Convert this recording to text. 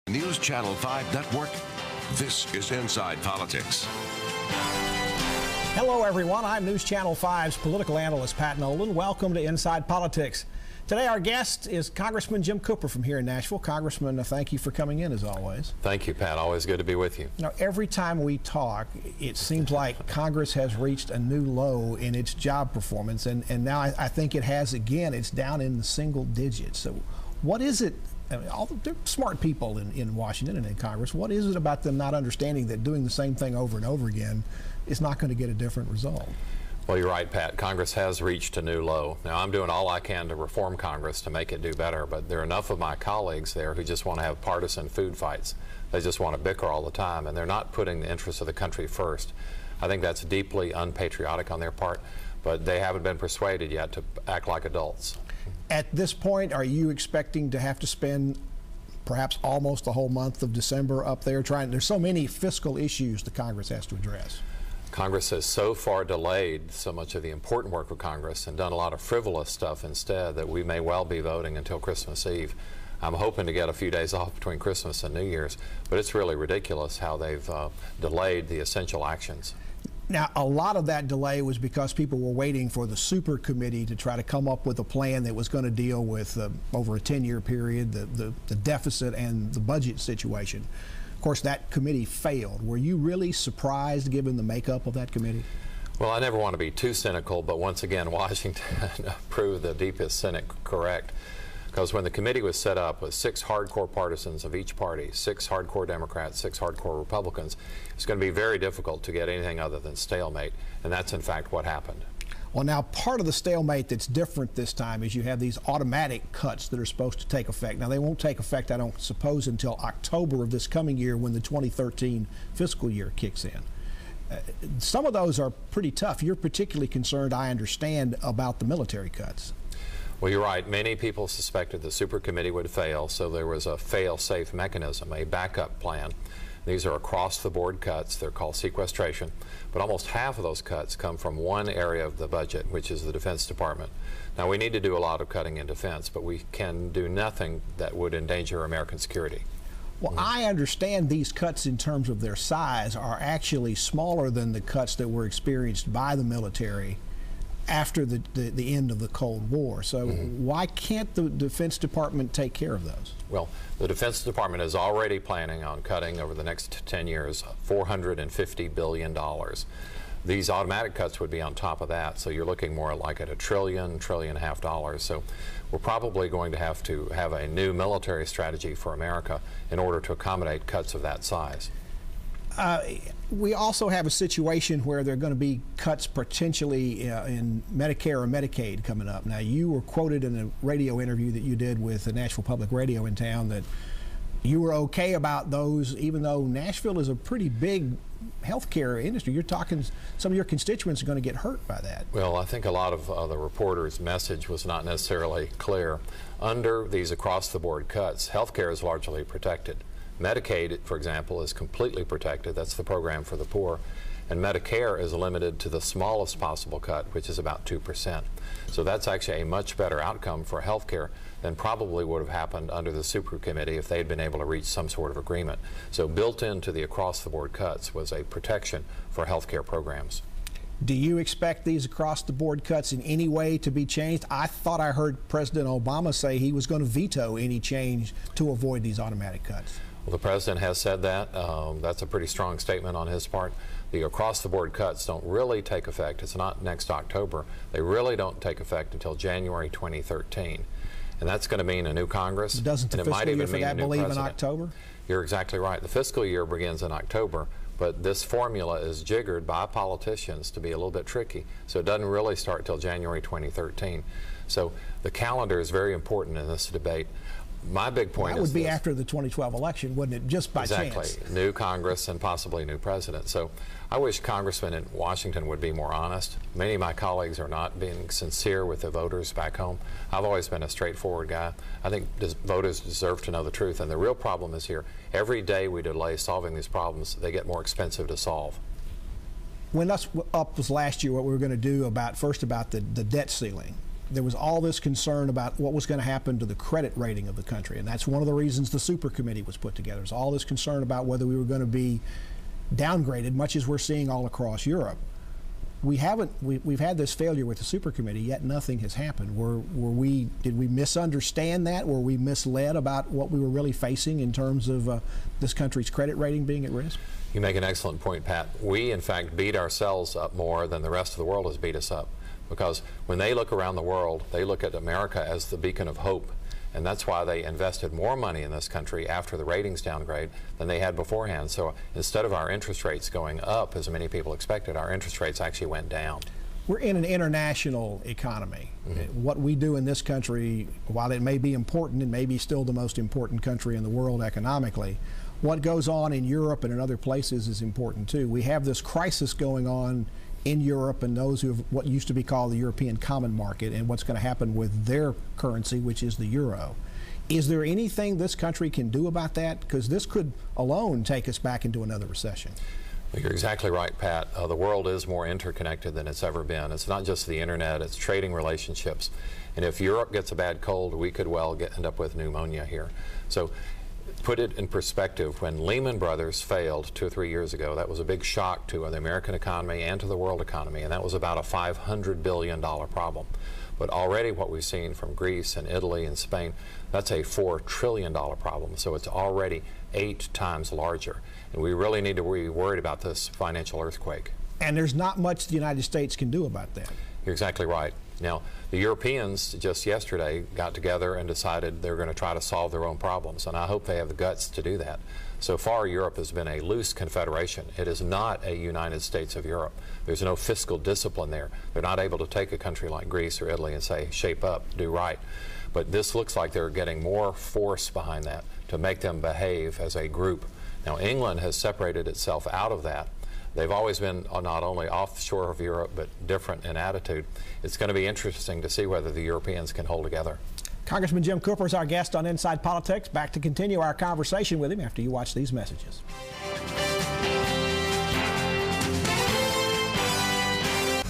News Channel 5 Network, this is Inside Politics. Hello, everyone. I'm News Channel 5's political analyst, Pat Nolan. Welcome to Inside Politics. Today, our guest is Congressman Jim Cooper from here in Nashville. Congressman, thank you for coming in, as always. Thank you, Pat. Always good to be with you. Now, every time we talk, it seems like Congress has reached a new low in its job performance, and now I think it has again. It's down in the single digits. So what is it? I mean, they're smart people in Washington and in Congress. What is it about them not understanding that doing the same thing over and over again is not going to get a different result? Well, you're right, Pat. Congress has reached a new low. Now, I'm doing all I can to reform Congress to make it do better, but there are enough of my colleagues there who just want to have partisan food fights. They just want to bicker all the time, and they're not putting the interests of the country first. I think that's deeply unpatriotic on their part, but they haven't been persuaded yet to act like adults. At this point, are you expecting to have to spend perhaps almost the whole month of December up there trying? There's so many fiscal issues the Congress has to address. Congress has so far delayed so much of the important work of Congress and done a lot of frivolous stuff instead that we may well be voting until Christmas Eve. I'm hoping to get a few days off between Christmas and New Year's, but it's really ridiculous how they've delayed the essential actions. Now, a lot of that delay was because people were waiting for the super committee to try to come up with a plan that was going to deal with, over a 10-year period, the deficit and the budget situation. Of course, that committee failed. Were you really surprised given the makeup of that committee? Well, I never want to be too cynical, but once again, Washington proved the deepest cynic correct. Because when the committee was set up with 6 hardcore partisans of each party, 6 hardcore Democrats, 6 hardcore Republicans, it's going to be very difficult to get anything other than stalemate, and that's in fact what happened. Well, now part of the stalemate that's different this time is you have these automatic cuts that are supposed to take effect. Now, they won't take effect, I don't suppose, until October of this coming year when the 2013 fiscal year kicks in. Some of those are pretty tough. You're particularly concerned, I understand, about the military cuts. Well, you're right. Many people suspected the super committee would fail, so there was a fail-safe mechanism, a backup plan. These are across-the-board cuts. They're called sequestration, but almost half of those cuts come from one area of the budget, which is the Defense Department. Now, we need to do a lot of cutting in defense, but we can do nothing that would endanger American security. Well, I understand these cuts in terms of their size are actually smaller than the cuts that were experienced by the military after the end of the Cold War. So why can't the Defense Department take care of those? Well, the Defense Department is already planning on cutting over the next 10 years $450 billion. These automatic cuts would be on top of that, so you're looking more like at $1 trillion, $1.5 trillion. So we're probably going to have a new military strategy for America in order to accommodate cuts of that size. We also have a situation where there are going to be cuts potentially in Medicare or Medicaid coming up. Now, you were quoted in a radio interview that you did with the Nashville Public Radio in town that you were okay about those, even though Nashville is a pretty big healthcare industry. You're talking some of your constituents are going to get hurt by that. Well, I think a lot of the reporter's message was not necessarily clear. Under these across-the-board cuts, healthcare is largely protected. Medicaid, for example, is completely protected. That's the program for the poor. And Medicare is limited to the smallest possible cut, which is about 2%. So that's actually a much better outcome for health care than probably would have happened under the super committee if they had been able to reach some sort of agreement. So built into the across-the-board cuts was a protection for health care programs. Do you expect these across-the-board cuts in any way to be changed? I thought I heard President Obama say he was going to veto any change to avoid these automatic cuts. Well, the president has said that. That's a pretty strong statement on his part. The across-the-board cuts don't really take effect. It's not next October. They really don't take effect until January 2013. And that's going to mean a new Congress. Doesn't the fiscal year for that believe in October? You're exactly right. The fiscal year begins in October, but this formula is jiggered by politicians to be a little bit tricky. So it doesn't really start till January 2013. So the calendar is very important in this debate. My big point that would is be this. After the 2012 election, wouldn't it, just by chance? Exactly. New Congress and possibly new president. So I wish congressmen in Washington would be more honest. Many of my colleagues are not being sincere with the voters back home. I've always been a straightforward guy. I think voters deserve to know the truth. And the real problem is here. Every day we delay solving these problems, they get more expensive to solve. When Us Up was last year, what we were going to do about the debt ceiling. there was all this concern about what was going to happen to the credit rating of the country, and that's one of the reasons the super committee was put together. There's all this concern about whether we were going to be downgraded, much as we're seeing all across Europe. We've had this failure with the super committee, yet nothing has happened. Did we misunderstand that? Were we misled about what we were really facing in terms of this country's credit rating being at risk? You make an excellent point, Pat. We, in fact, beat ourselves up more than the rest of the world has beat us up. Because when they look around the world, they look at America as the beacon of hope. And that's why they invested more money in this country after the ratings downgrade than they had beforehand. So instead of our interest rates going up, as many people expected, our interest rates actually went down. We're in an international economy. What we do in this country, while it may be important and may be still the most important country in the world economically, what goes on in Europe and in other places is important too. We have this crisis going on in Europe and those who have what used to be called the European Common Market and what's going to happen with their currency, which is the euro. Is there anything this country can do about that? Because this could alone take us back into another recession. Well, you're exactly right, Pat. The world is more interconnected than it's ever been. It's not just the internet, it's trading relationships. And if Europe gets a bad cold, we could well end up with pneumonia here. So put it in perspective, when Lehman Brothers failed 2 or 3 years ago, that was a big shock to the American economy and to the world economy, and that was about a $500 billion problem. But already what we've seen from Greece and Italy and Spain, that's a $4 trillion problem, so it's already 8 times larger. And we really need to be worried about this financial earthquake. And there's not much the United States can do about that. You're exactly right. Now, the Europeans just yesterday got together and decided they're going to try to solve their own problems, and I hope they have the guts to do that. So far, Europe has been a loose confederation. It is not a United States of Europe. There's no fiscal discipline there. They're not able to take a country like Greece or Italy and say, shape up, do right. But this looks like they're getting more force behind that to make them behave as a group. Now, England has separated itself out of that. They've always been not only offshore of Europe, but different in attitude. It's going to be interesting to see whether the Europeans can hold together. Congressman Jim Cooper is our guest on Inside Politics. Back to continue our conversation with him after you watch these messages.